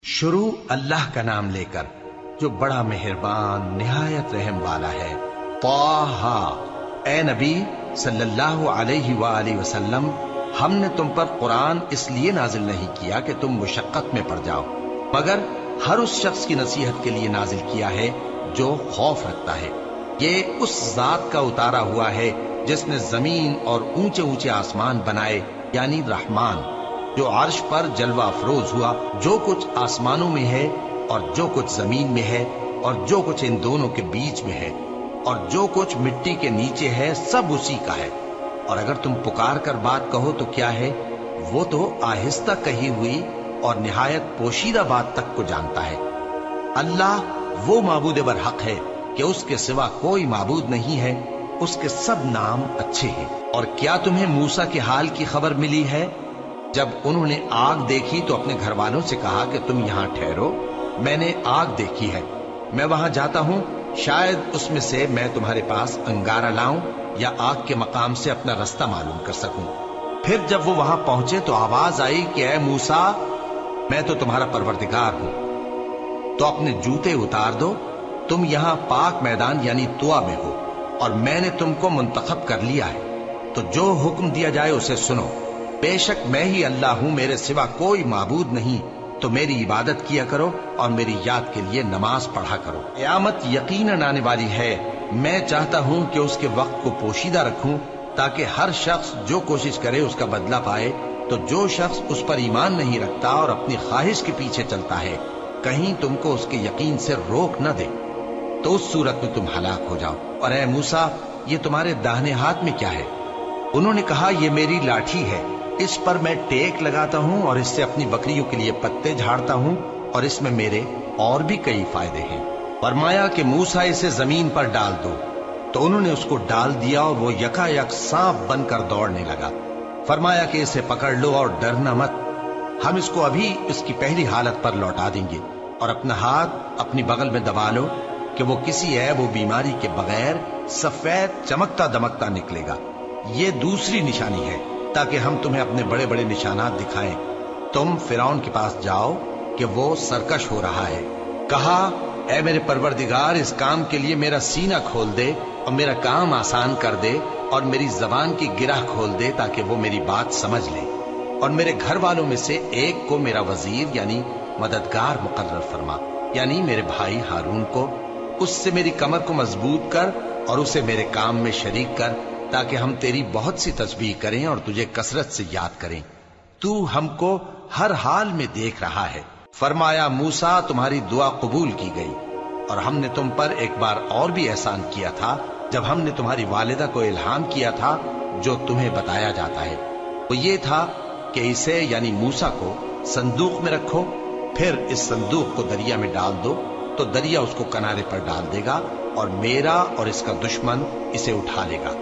شروع اللہ کا نام لے کر جو بڑا مہربان نہایت رحم والا ہے۔ طٰہٰ، اے نبی صلی اللہ علیہ وآلہ وسلم، ہم نے تم پر قرآن اس لیے نازل نہیں کیا کہ تم مشقت میں پڑ جاؤ، مگر ہر اس شخص کی نصیحت کے لیے نازل کیا ہے جو خوف رکھتا ہے۔ یہ اس ذات کا اتارا ہوا ہے جس نے زمین اور اونچے اونچے آسمان بنائے، یعنی رحمان، جو عرش پر جلوہ افروز ہوا۔ جو کچھ آسمانوں میں ہے اور جو کچھ زمین میں ہے اور جو کچھ ان دونوں کے بیچ میں ہے اور جو کچھ مٹی کے نیچے ہے، سب اسی کا ہے۔ اور اگر تم پکار کر بات کہو تو کیا ہے، وہ تو آہستہ کہی ہوئی اور نہایت پوشیدہ بات تک کو جانتا ہے۔ اللہ وہ معبود برحق ہے کہ اس کے سوا کوئی معبود نہیں ہے، اس کے سب نام اچھے ہیں۔ اور کیا تمہیں موسیٰ کے حال کی خبر ملی ہے؟ جب انہوں نے آگ دیکھی تو اپنے گھر والوں سے کہا کہ تم یہاں ٹھہرو، میں نے آگ دیکھی ہے، میں وہاں جاتا ہوں، شاید اس میں سے میں تمہارے پاس انگارہ لاؤں یا آگ کے مقام سے اپنا رستہ معلوم کر سکوں۔ پھر جب وہ وہاں پہنچے تو آواز آئی کہ اے موسیٰ، میں تو تمہارا پروردگار ہوں، تو اپنے جوتے اتار دو، تم یہاں پاک میدان یعنی طویٰ میں ہو، اور میں نے تم کو منتخب کر لیا ہے، تو جو حکم دیا جائے اسے سنو۔ بے شک میں ہی اللہ ہوں، میرے سوا کوئی معبود نہیں، تو میری عبادت کیا کرو اور میری یاد کے لیے نماز پڑھا کرو۔ قیامت یقیناً آنے والی ہے، میں چاہتا ہوں کہ اس کے وقت کو پوشیدہ رکھوں تاکہ ہر شخص جو کوشش کرے اس کا بدلہ پائے۔ تو جو شخص اس پر ایمان نہیں رکھتا اور اپنی خواہش کے پیچھے چلتا ہے، کہیں تم کو اس کے یقین سے روک نہ دے، تو اس صورت میں تم ہلاک ہو جاؤ۔ اور اے موسیٰ، یہ تمہارے داہنے ہاتھ میں کیا ہے؟ انہوں نے کہا، یہ میری لاٹھی ہے، اس پر میں ٹیک لگاتا ہوں اور اس سے اپنی بکریوں کے لیے پتے جھاڑتا ہوں، اور اس میں میرے اور بھی کئی فائدے ہیں۔ فرمایا کہ موسیٰ اسے زمین پر ڈال دو، تو انہوں نے اس کو ڈال دیا اور وہ یکا یک سانپ بن کر دوڑنے لگا۔ فرمایا کہ اسے پکڑ لو اور ڈرنا مت، ہم اس کو ابھی اس کی پہلی حالت پر لوٹا دیں گے، اور اپنا ہاتھ اپنی بغل میں دبا لو کہ وہ کسی عیب و بیماری کے بغیر سفید چمکتا دمکتا نکلے گا۔ یہ دوسری نشانی ہے تاکہ ہم تمہیں اپنے بڑے بڑے نشانات دکھائیں۔ تم فرعون کے پاس جاؤ کہ وہ سرکش ہو رہا ہے۔ کہا، اے میرے پروردگار، اس کام کے لیے میرا سینہ کھول دے اور میرا کام آسان کر دے، اور میری زبان کی گرہ کھول دے تاکہ وہ میری بات سمجھ لے، اور میرے گھر والوں میں سے ایک کو میرا وزیر یعنی مددگار مقرر فرما، یعنی میرے بھائی ہارون کو۔ اس سے میری کمر کو مضبوط کر اور اسے میرے کام میں شریک کر، تاکہ ہم تیری بہت سی تسبیح کریں اور تجھے کثرت سے یاد کریں۔ تو ہم کو ہر حال میں دیکھ رہا ہے۔ فرمایا، موسیٰ، تمہاری دعا قبول کی گئی، اور ہم نے تم پر ایک بار اور بھی احسان کیا تھا جب ہم نے تمہاری والدہ کو الہام کیا تھا جو تمہیں بتایا جاتا ہے۔ وہ یہ تھا کہ اسے یعنی موسیٰ کو صندوق میں رکھو، پھر اس صندوق کو دریا میں ڈال دو، تو دریا اس کو کنارے پر ڈال دے گا، اور میرا اور اس کا دشمن اسے اٹھا لے گا۔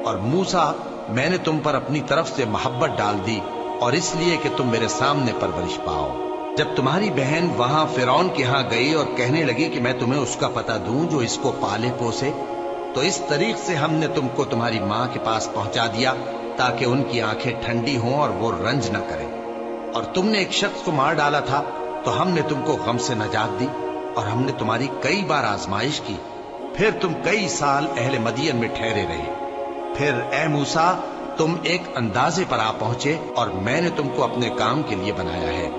اور موسیٰ، میں نے تم پر اپنی طرف سے محبت ڈال دی، اور اس لیے کہ تم میرے سامنے پرورش پاؤ۔ جب تمہاری بہن وہاں فرعون کے ہاں گئی اور کہنے لگی کہ میں تمہیں اس کا پتہ دوں جو اس کو پالے پوسے، تو اس طریق سے ہم نے تم کو تمہاری ماں کے پاس پہنچا دیا تاکہ ان کی آنکھیں ٹھنڈی ہوں اور وہ رنج نہ کریں۔ اور تم نے ایک شخص کو مار ڈالا تھا تو ہم نے تم کو غم سے نجات دی، اور ہم نے تمہاری کئی بار آزمائش کی، پھر تم کئی سال اہل مدین میں ٹھہرے رہے۔ پھر اے موسیٰ، تم ایک اندازے پر آ پہنچے اور میں نے تم کو اپنے کام کے لیے بنایا ہے،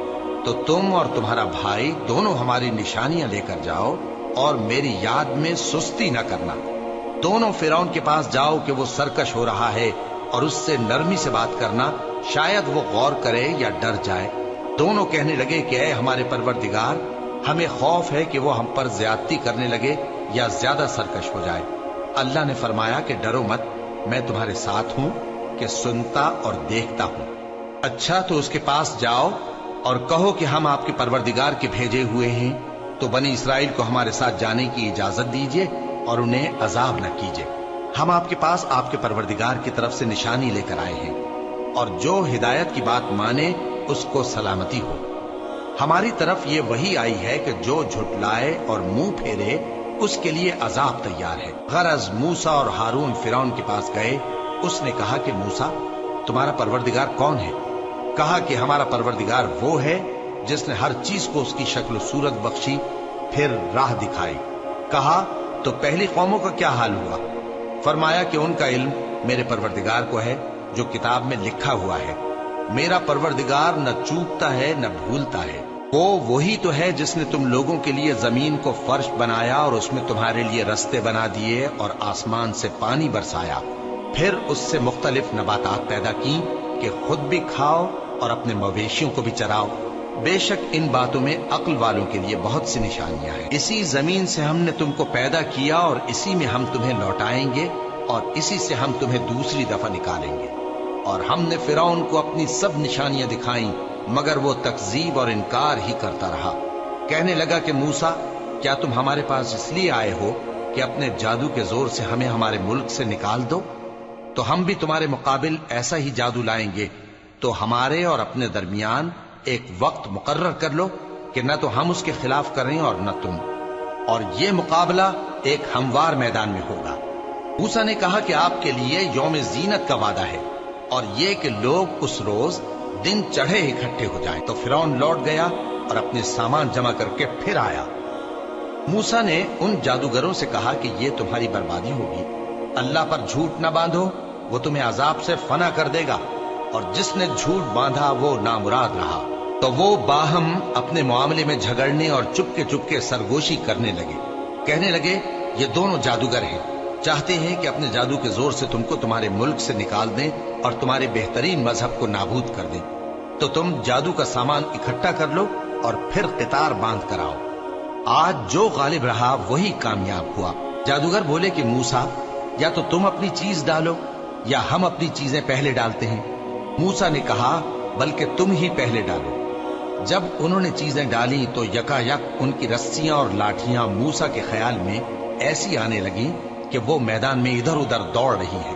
تو تم اور تمہارا بھائی دونوں ہماری نشانیاں لے کر جاؤ اور میری یاد میں سستی نہ کرنا۔ دونوں فرعون کے پاس جاؤ کہ وہ سرکش ہو رہا ہے، اور اس سے نرمی سے بات کرنا، شاید وہ غور کرے یا ڈر جائے۔ دونوں کہنے لگے کہ اے ہمارے پروردگار، ہمیں خوف ہے کہ وہ ہم پر زیادتی کرنے لگے یا زیادہ سرکش ہو جائے۔ اللہ نے فرمایا کہ ڈرو مت، میں تمہارے ساتھ ہوں کہ سنتا اور دیکھتا ہوں۔ اچھا، تو اس کے پاس جاؤ اور کہو کہ ہم آپ کے پروردگار کے بھیجے ہوئے ہیں، تو بنی اسرائیل کو ہمارے ساتھ جانے کی اجازت دیجیے اور انہیں عذاب نہ کیجیے۔ ہم آپ کے پاس آپ کے پروردگار کی طرف سے نشانی لے کر آئے ہیں، اور جو ہدایت کی بات مانے اس کو سلامتی ہو۔ ہماری طرف یہ وحی آئی ہے کہ جو جھٹلائے اور منہ پھیرے اس کے لیے عذاب تیار ہے۔ غرض موسیٰ اور ہارون فرعون کے پاس گئے، اس نے کہا کہ موسیٰ، تمہارا پروردگار کون ہے؟ کہا کہ ہمارا پروردگار وہ ہے جس نے ہر چیز کو اس کی شکل و صورت بخشی، پھر راہ دکھائی۔ کہا تو پہلی قوموں کا کیا حال ہوا؟ فرمایا کہ ان کا علم میرے پروردگار کو ہے جو کتاب میں لکھا ہوا ہے۔ میرا پروردگار نہ چوکتا ہے نہ بھولتا ہے۔ وہ وہی تو ہے جس نے تم لوگوں کے لیے زمین کو فرش بنایا اور اس میں تمہارے لیے رستے بنا دیے اور آسمان سے پانی برسایا، پھر اس سے مختلف نباتات پیدا کی کہ خود بھی کھاؤ اور اپنے مویشیوں کو بھی چراؤ۔ بے شک ان باتوں میں عقل والوں کے لیے بہت سی نشانیاں ہیں۔ اسی زمین سے ہم نے تم کو پیدا کیا اور اسی میں ہم تمہیں لوٹائیں گے اور اسی سے ہم تمہیں دوسری دفعہ نکالیں گے۔ اور ہم نے فرعون کو اپنی سب نشانیاں دکھائیں، مگر وہ تکذیب اور انکار ہی کرتا رہا۔ کہنے لگا کہ موسیٰ، کیا تم ہمارے پاس اس لیے آئے ہو کہ اپنے جادو کے زور سے ہمیں ہمارے ملک سے نکال دو؟ تو ہم بھی تمہارے مقابل ایسا ہی جادو لائیں گے، تو ہمارے اور اپنے درمیان ایک وقت مقرر کر لو کہ نہ تو ہم اس کے خلاف کریں اور نہ تم، اور یہ مقابلہ ایک ہموار میدان میں ہوگا۔ موسیٰ نے کہا کہ آپ کے لیے یوم زینت کا وعدہ ہے، اور یہ کہ لوگ اس روز دن چڑھے اکٹھے ہو جائیں۔ تو فرعون لوٹ گیا اور اپنے سامان جمع کر کے پھر آیا۔ موسیٰ نے ان جادوگروں سے کہا کہ یہ تمہاری بربادی ہوگی، اللہ پر جھوٹ نہ باندھو، وہ تمہیں عذاب سے فنا کر دے گا، اور جس نے جھوٹ باندھا وہ نامراد رہا۔ تو وہ باہم اپنے معاملے میں جھگڑنے اور چپ کے سرگوشی کرنے لگے۔ کہنے لگے یہ دونوں جادوگر ہیں، چاہتے ہیں کہ اپنے جادو کے زور سے تم کو تمہارے ملک سے نکال دیں اور تمہارے بہترین مذہب کو نابود کر دیں۔ تو تم جادو کا سامان اکٹھا کر لو اور پھر قطار باندھ کر آؤ۔ آج جو غالب رہا وہی کامیاب ہوا۔ جادوگر بولے کہ موسیٰ، یا تو تم اپنی چیز ڈالو یا ہم اپنی چیزیں پہلے ڈالتے ہیں۔ موسیٰ نے کہا بلکہ تم ہی پہلے ڈالو۔ جب انہوں نے چیزیں ڈالی تو یکا یک ان کی رسیاں اور لاٹھیاں موسیٰ کے خیال میں ایسی آنے لگیں کہ وہ میدان میں ادھر ادھر دوڑ رہی ہیں۔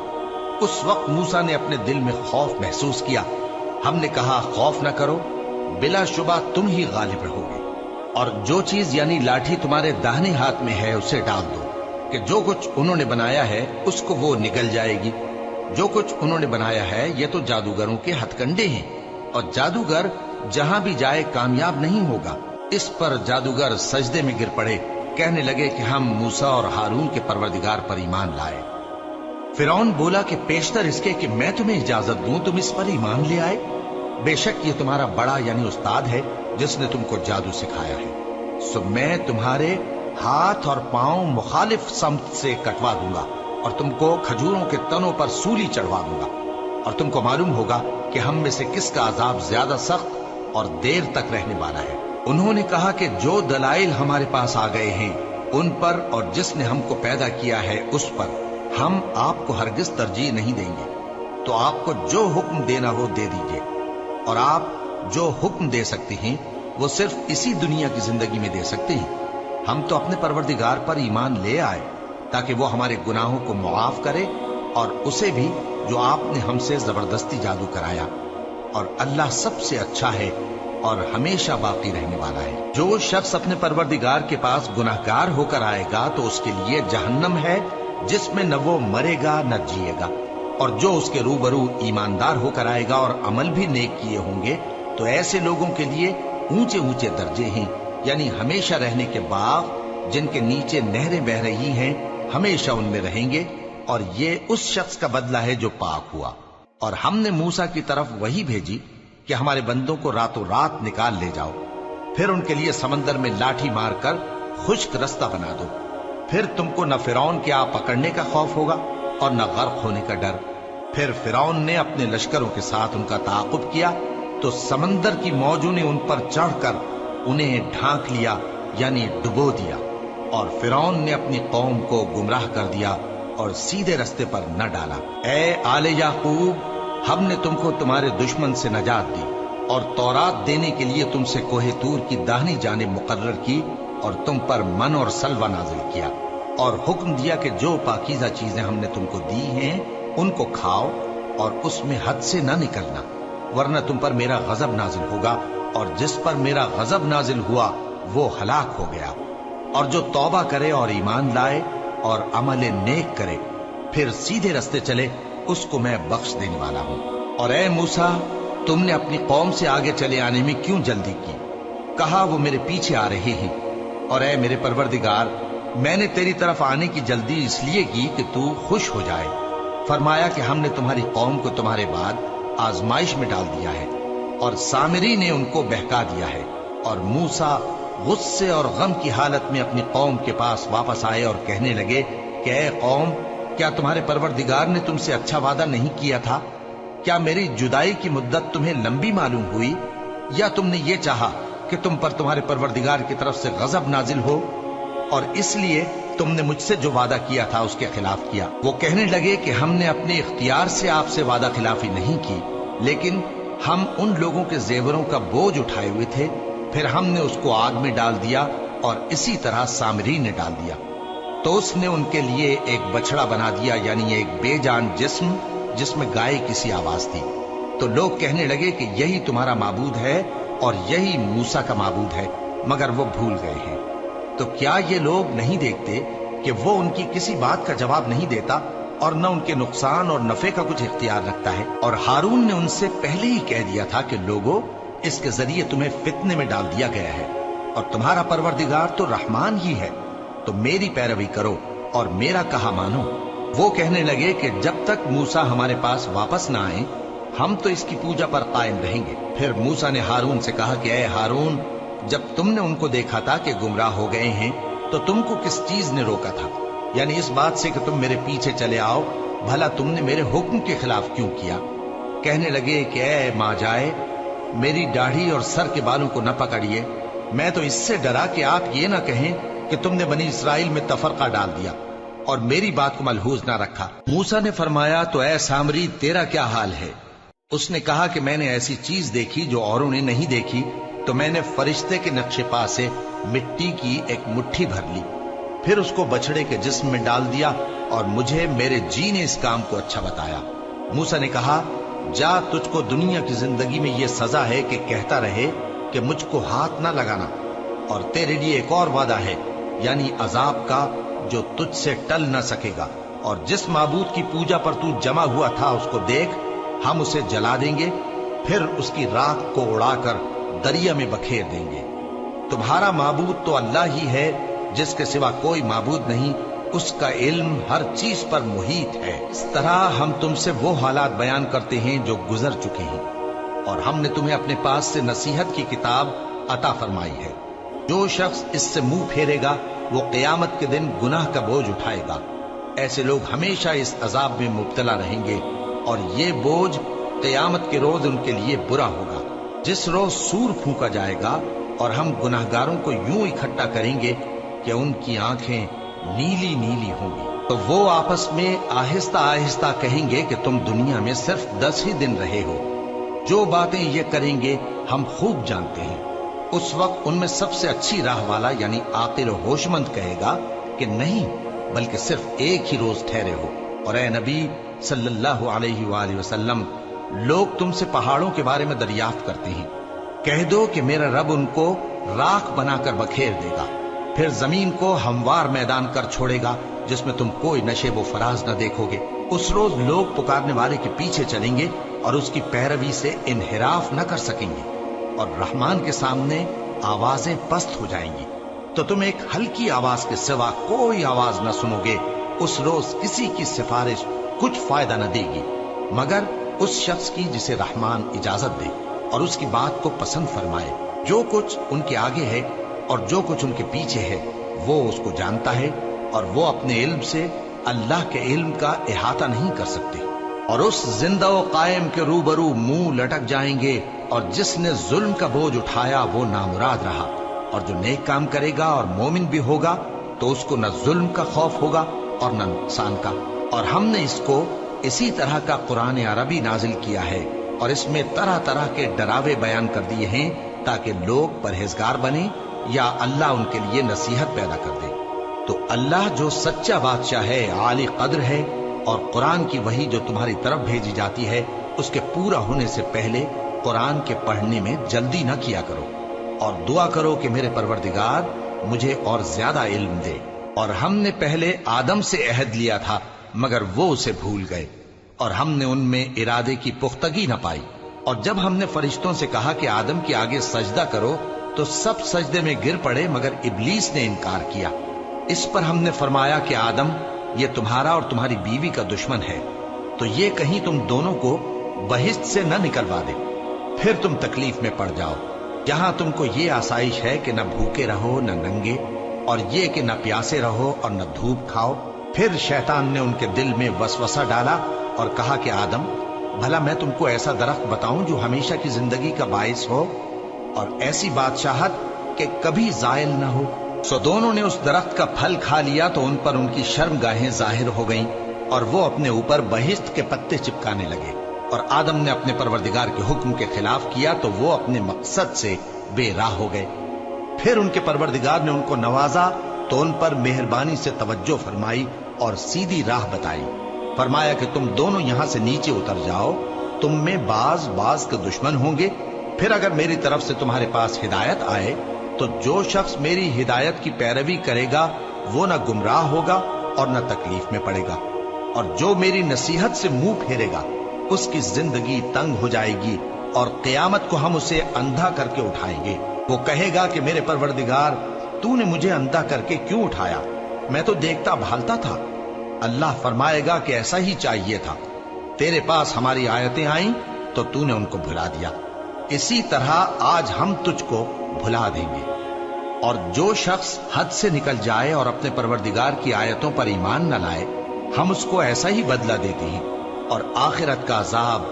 اس وقت موسیٰ نے اپنے دل میں خوف محسوس کیا۔ ہم نے کہا خوف نہ کرو، بلا شبہ تم ہی غالب رہو گے، اور جو چیز یعنی لاٹھی تمہارے داہنے ہاتھ میں ہے اسے ڈال دو کہ جو کچھ انہوں نے بنایا ہے اس کو وہ نگل جائے گی۔ جو کچھ انہوں نے بنایا ہے یہ تو جادوگروں کے ہتھ کنڈے ہیں، اور جادوگر جہاں بھی جائے کامیاب نہیں ہوگا۔ اس پر جادوگر سجدے میں گر پڑے، کہنے لگے کہ ہم موسیٰ اور ہارون کے پروردگار پر ایمان لائے۔ فرعون بولا کہ پیشتر اس کے کہ میں تمہیں اجازت دوں تم اس پر ایمان لے آئے؟ بے شک یہ تمہارا بڑا یعنی استاد ہے جس نے تم کو جادو سکھایا ہے۔ سو میں تمہارے ہاتھ اور پاؤں مخالف سمت سے کٹوا دوں گا اور تم کو کھجوروں کے تنوں پر سولی چڑھوا دوں گا، اور تم کو معلوم ہوگا کہ ہم میں سے کس کا عذاب زیادہ سخت اور دیر تک رہنے والا ہے۔ انہوں نے کہا کہ جو دلائل ہمارے پاس آ گئے ہیں ان پر اور جس نے ہم کو پیدا کیا ہے اس پر ہم آپ کو ہرگز ترجیح نہیں دیں گے، تو آپ کو جو حکم دینا ہو دے دیجئے، اور آپ جو حکم دے سکتے ہیں وہ صرف اسی دنیا کی زندگی میں دے سکتے ہیں۔ ہم تو اپنے پروردگار پر ایمان لے آئے تاکہ وہ ہمارے گناہوں کو معاف کرے، اور اسے بھی جو آپ نے ہم سے زبردستی جادو کرایا، اور اللہ سب سے اچھا ہے اور ہمیشہ باقی رہنے والا ہے۔ جو شخص اپنے پروردگار کے پاس گناہگار ہو کر آئے گا تو اس کے لیے جہنم ہے جس میں نہ وہ مرے گا نہ جیے گا، اور جو اس کے روبرو ایماندار ہو کر آئے گا اور عمل بھی نیک کیے ہوں گے تو ایسے لوگوں کے لیے اونچے اونچے درجے ہیں، یعنی ہمیشہ رہنے کے باغ جن کے نیچے نہریں بہ رہی ہیں، ہمیشہ ان میں رہیں گے، اور یہ اس شخص کا بدلہ ہے جو پاک ہوا۔ اور ہم نے موسیٰ کی طرف وہی بھیجی کہ ہمارے بندوں کو راتوں رات نکال لے جاؤ، پھر ان کے لیے سمندر میں لاٹھی مار کر خشک رستہ بنا دو، پھر تم کو نہ فرعون کے آ پکڑنے کا خوف ہوگا اور نہ غرق ہونے کا ڈر۔ پھر فرعون نے اپنے لشکروں کے ساتھ ان کا تعاقب کیا تو سمندر کی موجوں نے ان پر چڑھ کر انہیں ڈھانک لیا یعنی ڈبو دیا، اور فرعون نے اپنی قوم کو گمراہ کر دیا اور سیدھے رستے پر نہ ڈالا۔ اے آل یعقوب، ہم نے تم کو تمہارے دشمن سے نجات دی اور تورات دینے کے لیے تم سے کوہ طور کی داہنی جانب مقرر کی، اور تم پر من اور سلوہ نازل کیا، اور حکم دیا کہ جو پاکیزہ چیزیں ہم نے تم کو دی ہیں ان کو کھاؤ اور اس میں حد سے نہ نکلنا، ورنہ تم پر میرا غضب نازل ہوگا، اور جس پر میرا غضب نازل ہوا وہ ہلاک ہو گیا۔ اور جو توبہ کرے اور ایمان لائے اور عمل نیک کرے پھر سیدھے رستے چلے اس کو میں بخش دینے والا ہوں۔ اور اے موسیٰ، تم نے اپنی قوم سے آگے چلے آنے میں کیوں جلدی کی؟ کہا وہ میرے پیچھے آ رہے ہیں، اور اے میرے پروردگار، میں نے تیری طرف آنے کی جلدی اس لیے کی کہ تو خوش ہو جائے۔ فرمایا کہ ہم نے تمہاری قوم کو تمہارے بعد آزمائش میں ڈال دیا ہے، اور سامری نے ان کو بہکا دیا ہے۔ اور موسیٰ غصے اور غم کی حالت میں اپنی قوم کے پاس واپس آئے اور کہنے لگے کہ اے قوم، کیا تمہارے پروردگار نے تم سے اچھا وعدہ نہیں کیا تھا؟ کیا میری جدائی کی مدت تمہیں لمبی معلوم ہوئی، یا تم نے یہ چاہا کہ تم پر تمہارے پروردگار کی طرف سے غضب نازل ہو، اور اس لیے تم نے مجھ سے جو وعدہ کیا تھا اس کے خلاف کیا؟ وہ کہنے لگے کہ ہم نے اپنے اختیار سے آپ سے وعدہ خلافی نہیں کی، لیکن ہم ان لوگوں کے زیوروں کا بوجھ اٹھائے ہوئے تھے، پھر ہم نے اس کو آگ میں ڈال دیا، اور اسی طرح سامری نے ڈال دیا۔ تو اس نے ان کے لیے ایک بچڑا بنا دیا، یعنی ایک بے جان جسم جس میں گائے کسی آواز تھی۔ تو لوگ کہنے لگے کہ یہی تمہارا معبود ہے اور یہی موسیٰ کا معبود ہے، مگر وہ بھول گئے ہیں۔ تو کیا یہ لوگ نہیں دیکھتے کہ وہ ان کی کسی بات کا جواب نہیں دیتا، اور نہ ان کے نقصان اور نفع کا کچھ اختیار رکھتا ہے؟ اور ہارون نے ان سے پہلے ہی کہہ دیا تھا کہ لوگوں، اس کے ذریعے تمہیں فتنے میں ڈال دیا گیا ہے، اور تمہارا پروردگار تو رحمان ہی ہے، تو میری پیروی کرو اور میرا کہا مانو۔ وہ کہنے لگے کہ جب تک موسیٰ ہمارے پاس واپس نہ آئیں ہم تو اس کی پوجا پر قائم رہیں گے۔ پھر موسیٰ نے ہارون سے کہا کہ اے ہارون، جب تم نے ان کو دیکھا تھا کہ گمراہ ہو گئے ہیں تو تم کو کس چیز نے روکا تھا؟ یعنی اس بات سے کہ تم میرے پیچھے چلے آؤ، بھلا تم نے میرے حکم کے خلاف کیوں کیا؟ کہنے لگے کہ اے ماں جائے، میری داڑھی اور سر کے بالوں کو نہ پکڑیے، میں تو اس سے ڈرا کہ آپ یہ نہ کہیں کہ تم نے بنی اسرائیل میں تفرقہ ڈال دیا اور میری بات کو ملحوظ نہ رکھا۔ موسیٰ نے فرمایا تو اے سامری، تیرا کیا حال ہے؟ اس نے کہا کہ میں نے ایسی چیز دیکھی جو اوروں نے نہیں دیکھی، تو میں نے فرشتے کے نقش پا سے مٹی کی ایک مٹھی بھر لی، پھر اس کو بچڑے کے جسم میں ڈال دیا، اور مجھے میرے جی نے اس کام کو اچھا بتایا۔ موسیٰ نے کہا جا، تجھ کو دنیا کی زندگی میں یہ سزا ہے کہ کہتا رہے کہ مجھ کو ہاتھ نہ لگانا، اور تیرے لیے ایک اور وعدہ ہے، یعنی عذاب کا جو تجھ سے ٹل نہ سکے گا، اور جس معبود کی پوجا پر تو جمع ہوا تھا اس کو دیکھ، ہم اسے جلا دیں گے، پھر اس کی راکھ کو اڑا کر دریا میں بکھیر دیں گے۔ تمہارا معبود تو اللہ ہی ہے، جس کے سوا کوئی معبود نہیں، اس کا علم ہر چیز پر محیط ہے۔ اس طرح ہم تم سے وہ حالات بیان کرتے ہیں جو گزر چکے ہیں، اور ہم نے تمہیں اپنے پاس سے نصیحت کی کتاب عطا فرمائی ہے۔ جو شخص اس سے منہ پھیرے گا وہ قیامت کے دن گناہ کا بوجھ اٹھائے گا۔ ایسے لوگ ہمیشہ اس عذاب میں مبتلا رہیں گے، اور یہ بوجھ قیامت کے روز ان کے لیے برا ہوگا، جس روز سور پھونکا جائے گا، اور ہم گناہگاروں کو یوں اکٹھا کریں گے کہ ان کی آنکھیں نیلی نیلی ہوں گی۔ تو وہ آپس میں آہستہ آہستہ کہیں گے کہ تم دنیا میں صرف 10 ہی دن رہے ہو، جو باتیں یہ کریں گے ہم خوب جانتے ہیں۔ اس وقت ان میں سب سے اچھی راہ والا یعنی عاقل و ہوش مند کہے گا کہ نہیں، بلکہ صرف ایک ہی روز ٹھہرے ہو۔ اور اے نبی صلی اللہ علیہ وآلہ وسلم، لوگ تم سے پہاڑوں کے بارے میں دریافت کرتے ہیں، کہہ دو کہ میرا رب ان کو راکھ بنا کر بکھیر دے گا، پھر زمین کو ہموار میدان کر چھوڑے گا جس میں تم کوئی نشیب و فراز نہ دیکھو گے۔ اس روز لوگ پکارنے والے کے پیچھے چلیں گے اور اس کی پیروی سے انحراف نہ کر سکیں گے، اور رحمان کے سامنے آوازیں پست ہو جائیں گی، تو تم ایک ہلکی آواز کے سوا کوئی آواز نہ سنو گے۔ اس روز کسی کی سفارش کچھ فائدہ نہ دے گی مگر اس شخص کی جسے رحمان اجازت دے اور اس کی بات کو پسند فرمائے۔ جو کچھ ان کے آگے ہے اور جو کچھ ان کے پیچھے ہے وہ اس کو جانتا ہے، اور وہ اپنے علم سے اللہ کے علم کا احاطہ نہیں کر سکتے۔ اور اس زندہ و قائم کے روبرو منہ لٹک جائیں گے، اور جس نے ظلم کا بوجھ اٹھایا وہ نامراد رہا، اور جو نیک کام کرے گا اور مومن بھی ہوگا تو اس کو نہ ظلم کا خوف ہوگا اور نہ نقصان کا۔ اور ہم نے اس کو اسی طرح کا قرآن عربی نازل کیا ہے، اور اس میں طرح طرح کے ڈراوے بیان کر دیے ہیں تاکہ لوگ پرہیزگار بنیں یا اللہ ان کے لیے نصیحت پیدا کر دے۔ تو اللہ جو سچا بادشاہ ہے، عالی قدر ہے، اور قرآن کی وحی جو تمہاری طرف بھیجی جاتی ہے اس کے پورا ہونے سے پہلے قرآن کے پڑھنے میں جلدی نہ کیا کرو، اور دعا کرو کہ میرے پروردگار مجھے اور زیادہ علم دے۔ اور ہم نے پہلے آدم سے عہد لیا تھا مگر وہ اسے بھول گئے، اور ہم نے ان میں ارادے کی پختگی نہ پائی۔ اور جب ہم نے فرشتوں سے کہا کہ آدم کے آگے سجدہ کرو تو سب سجدے میں گر پڑے مگر ابلیس نے انکار کیا۔ اس پر ہم نے فرمایا کہ آدم، یہ تمہارا اور تمہاری بیوی کا دشمن ہے، تو یہ کہیں تم دونوں کو بہشت سے نہ نکلوا دے، پھر تم تکلیف میں پڑ جاؤ۔ یہاں تم کو یہ آسائش ہے کہ نہ بھوکے رہو نہ ننگے، اور یہ کہ نہ پیاسے رہو اور نہ دھوپ کھاؤ۔ پھر شیطان نے ان کے دل میں وسوسہ ڈالا اور کہا کہ آدم، بھلا میں تم کو ایسا درخت بتاؤں جو ہمیشہ کی زندگی کا باعث ہو اور ایسی بادشاہت کہ کبھی زائل نہ ہو؟ سو دونوں نے اس درخت کا پھل کھا لیا تو ان پر ان کی شرم گاہیں ظاہر ہو گئیں اور وہ اپنے اوپر بہشت کے پتے چپکانے لگے۔ اور آدم نے اپنے پروردگار کے حکم کے خلاف کیا تو وہ اپنے مقصد سے بے راہ ہو گئے۔ پھر ان کے پروردگار نے ان کو نوازا تو ان پر مہربانی سے توجہ فرمائی اور سیدھی راہ بتائی۔ فرمایا کہ تم دونوں یہاں سے نیچے اتر جاؤ، تم میں بعض کے دشمن ہوں گے، پھر اگر میری طرف سے تمہارے پاس ہدایت آئے تو جو شخص میری ہدایت کی پیروی کرے گا وہ نہ گمراہ ہوگا اور نہ تکلیف میں پڑے گا، اور جو میری نصیحت سے منہ پھیرے گا اس کی زندگی تنگ ہو جائے گی، اور قیامت کو ہم اسے اندھا کر کے اٹھائیں گے۔ وہ کہے گا کہ میرے پروردگار، تو نے مجھے اندھا کر کے کیوں اٹھایا؟ میں تو دیکھتا بھالتا تھا۔ اللہ فرمائے گا کہ ایسا ہی چاہیے تھا، تیرے پاس ہماری آیتیں آئیں تو تو نے ان کو بھلا دیا، اسی طرح آج ہم تجھ کو بھلا دیں گے۔ اور جو شخص حد سے نکل جائے اور اپنے پروردگار کی آیتوں پر ایمان نہ لائے، ہم اس کو ایسا ہی بدلہ دیتے ہیں، اور آخرت کا عذاب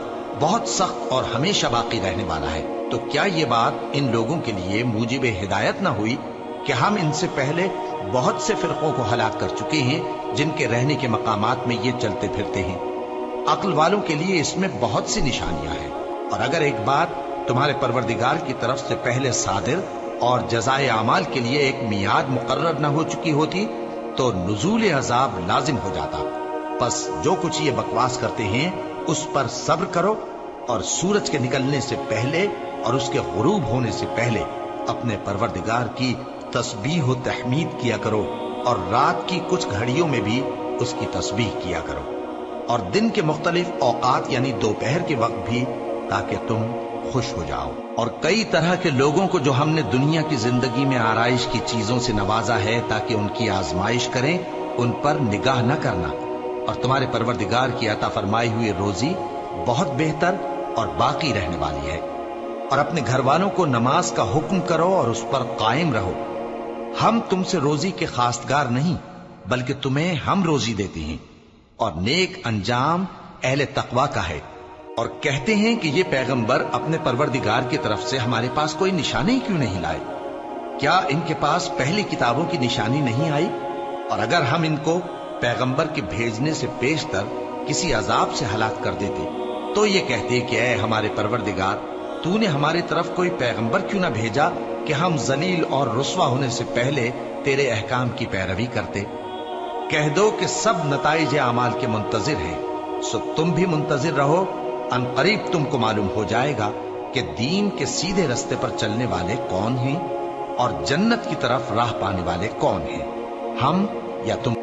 بہت سخت اور ہمیشہ باقی رہنے والا ہے۔ تو کیا یہ بات ان لوگوں کے لیے موجب ہدایت نہ ہوئی کہ ہم ان سے پہلے بہت سے فرقوں کو ہلاک کر چکے ہیں جن کے رہنے کے مقامات میں یہ چلتے پھرتے ہیں؟ عقل والوں کے لیے اس میں بہت سی نشانیاں ہیں۔ اور اگر ایک بات تمہارے پروردگار کی طرف سے پہلے صادر اور جزائے اعمال کے لیے ایک میعاد مقرر نہ ہو چکی ہوتی تو نزول عذاب لازم ہو جاتا۔ پس جو کچھ یہ بکواس کرتے ہیں اس پر صبر کرو، اور سورج کے نکلنے سے پہلے اور اس کے غروب ہونے سے پہلے اپنے پروردگار کی تسبیح و تحمید کیا کرو، اور رات کی کچھ گھڑیوں میں بھی اس کی تسبیح کیا کرو، اور دن کے مختلف اوقات یعنی دوپہر کے وقت بھی، تاکہ تم خوش ہو جاؤ۔ اور کئی طرح کے لوگوں کو جو ہم نے دنیا کی زندگی میں آرائش کی چیزوں سے نوازا ہے تاکہ ان کی آزمائش کریں، ان پر نگاہ نہ کرنا، اور تمہارے پروردگار کی عطا فرمائی ہوئی روزی بہت بہتر اور باقی رہنے والی ہے۔ اور اپنے گھر والوں کو نماز کا حکم کرو اور اس پر قائم رہو۔ ہم تم سے روزی کے خواستگار نہیں، بلکہ تمہیں ہم روزی دیتے ہیں، اور نیک انجام اہل تقوی کا ہے۔ اور کہتے ہیں کہ یہ پیغمبر اپنے پروردگار کی طرف سے ہمارے پاس کوئی نشانی کیوں نہیں لائے؟ کیا ان کے پاس پہلی کتابوں کی نشانی نہیں آئی؟ اور اگر ہم ان کو پیغمبر کے بھیجنے سے پیشتر کسی عذاب سے ہلاک کر دیتے تو یہ کہتے کہ اے ہمارے پروردگار، تو نے ہماری طرف کوئی پیغمبر کیوں نہ بھیجا کہ ہم ذلیل اور رسوا ہونے سے پہلے تیرے احکام کی پیروی کرتے۔ کہہ دو کہ سب نتائج اعمال کے منتظر ہیں، سو تم بھی منتظر رہو، ان قریب تم کو معلوم ہو جائے گا کہ دین کے سیدھے رستے پر چلنے والے کون ہیں اور جنت کی طرف راہ پانے والے کون ہیں، ہم یا تم۔